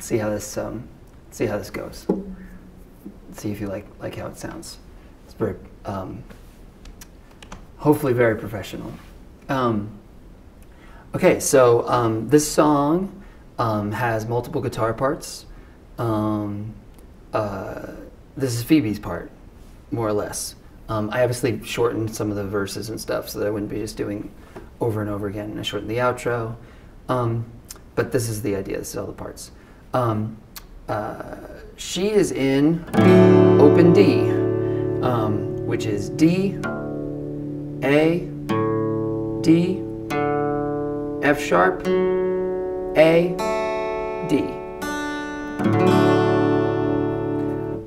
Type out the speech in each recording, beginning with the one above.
see how this goes. Let's see if you like how it sounds. It's very hopefully very professional. Okay, so this song has multiple guitar parts. This is Phoebe's part, more or less. I obviously shortened some of the verses and stuff so that I wouldn't be just doing over and over again. I shortened the outro. But this is the idea, this is all the parts. She is in open D, which is D, A, D, F sharp, A, D.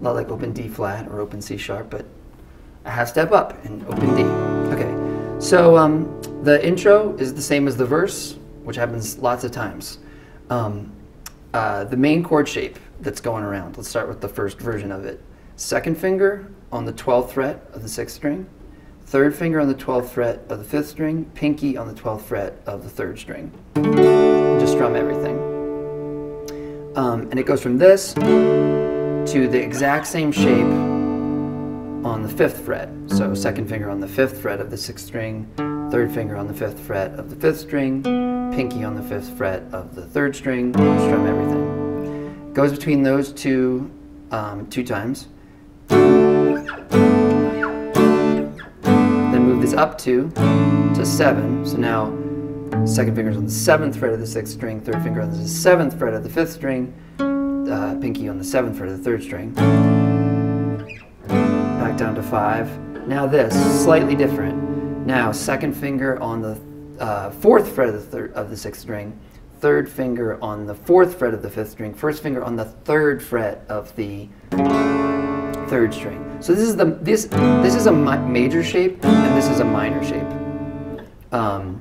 Not like open D flat or open C sharp, but a half step up in open D. Okay, so the intro is the same as the verse, which happens lots of times. The main chord shape that's going around, let's start with the first version of it. Second finger on the 12th fret of the 6th string, third finger on the 12th fret of the 5th string, pinky on the 12th fret of the 3rd string. Just strum everything. And it goes from this to the exact same shape on the 5th fret. So second finger on the 5th fret of the 6th string, third finger on the 5th fret of the 5th string, pinky on the 5th fret of the 3rd string, strum everything. Goes between those two times. Then move this up to 7. So now second finger's on the 7th fret of the 6th string, third finger on the 7th fret of the 5th string, pinky on the 7th fret of the 3rd string. Back down to 5. Now this, slightly different. Now second finger on the 4th fret of the 6th string, third finger on the 4th fret of the 5th string, first finger on the 3rd fret of the 3rd string. So this is a major shape and this is a minor shape. And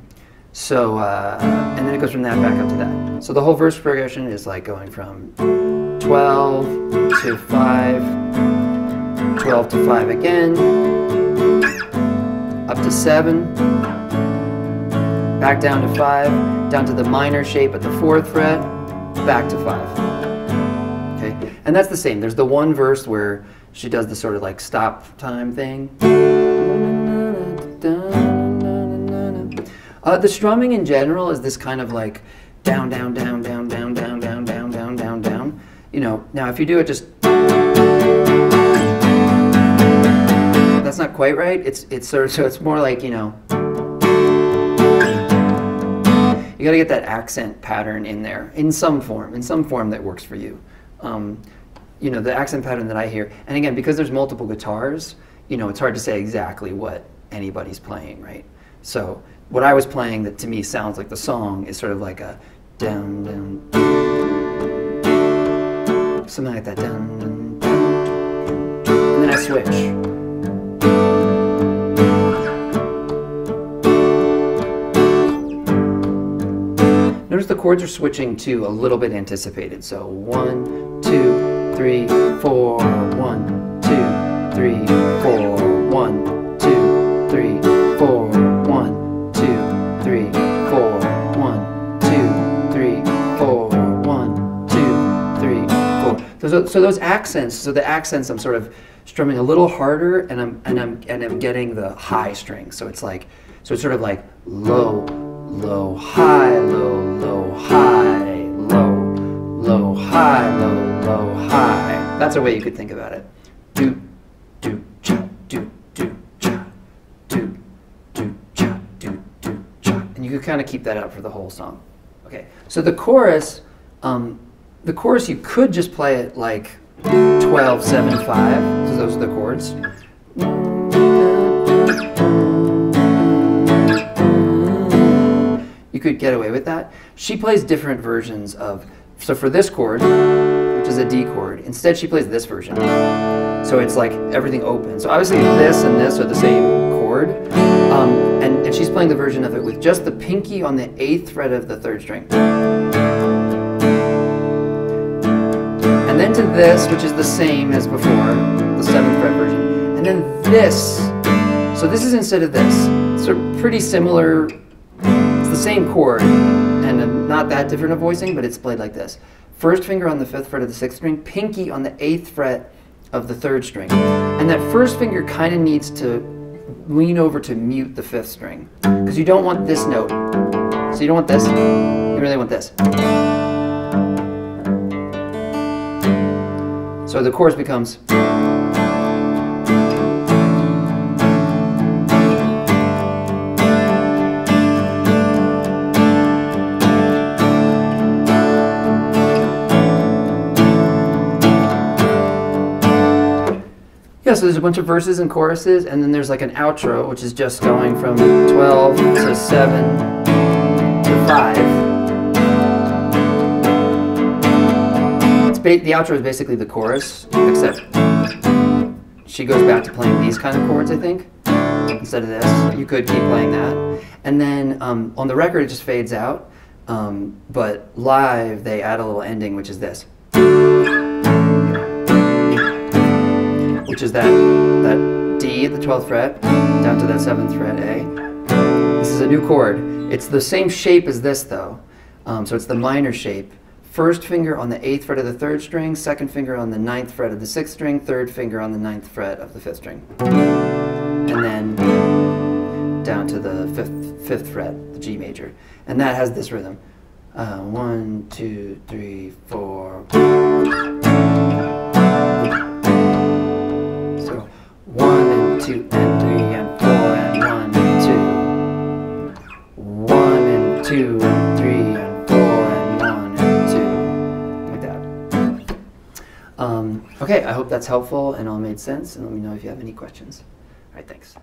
then it goes from that back up to that. So the whole verse progression is like going from 12 to 5, 12 to 5 again, up to 7, back down to 5, down to the minor shape at the 4th fret, back to 5. Okay, and that's the same. There's the one verse where she does the sort of like stop time thing. The strumming in general is this kind of like down, down, down, down, down, down, down, down, down, down, down. You know, now if you do it just, that's not quite right. It's sort of, so it's more like, you know, you got to get that accent pattern in there in some form that works for you. You know, the accent pattern that I hear, and again, because there's multiple guitars, you know, it's hard to say exactly what anybody's playing, right? So what I was playing that to me sounds like the song is sort of like a down, down, something like that, down, down, down, and then I switch. Notice the chords are switching to a little bit anticipated. So 1, 2, 3, 4, 1, 2, 3, 4, 1, 2, 3, 4, 1, 2, 3, 4, 1, 2, 3, 4, 1, 2, 3, 4. So those accents, so the accents I'm sort of strumming a little harder and I'm getting the high strings. So it's like, so it's sort of like low, low, high, low, low, high, low, low, high, low, low, high. That's a way you could think about it. Do, do, cha, do, do, cha, do, do, cha, do, do, cha. And you could kind of keep that up for the whole song. Okay, so the chorus you could just play it like 12, 7, 5. So those are the chords. You could get away with that. She plays different versions of, so for this chord, which is a D chord, instead she plays this version. So it's like everything open. So obviously this and this are the same chord, and she's playing the version of it with just the pinky on the 8th fret of the 3rd string. And then to this, which is the same as before, the 7th fret version. And then this, so this is instead of this. So pretty similar. The same chord and not that different of voicing, but it's played like this. first finger on the 5th fret of the 6th string, pinky on the 8th fret of the 3rd string. And that first finger kind of needs to lean over to mute the 5th string, because you don't want this note. So you don't want this, you really want this. So the chorus becomes. Yeah, so there's a bunch of verses and choruses, and then there's like an outro, which is just going from 12 to 7 to 5. The outro is basically the chorus, except she goes back to playing these kind of chords, I think, instead of this. You could keep playing that. And then on the record, it just fades out, but live, they add a little ending, which is this. Which is that D at the 12th fret, down to that 7th fret A. This is a new chord. It's the same shape as this, though. So it's the minor shape. First finger on the 8th fret of the 3rd string, second finger on the 9th fret of the 6th string, third finger on the 9th fret of the 5th string. And then down to the 5th fret, the G major. And that has this rhythm. 1, 2, 3, 4. So 1 and 2 and 3 and 4 and 1 and 2. 1 and 2 and 3 and 4 and 1 and 2. Like that. Okay, I hope that's helpful and all made sense, and let me know if you have any questions. All right, thanks.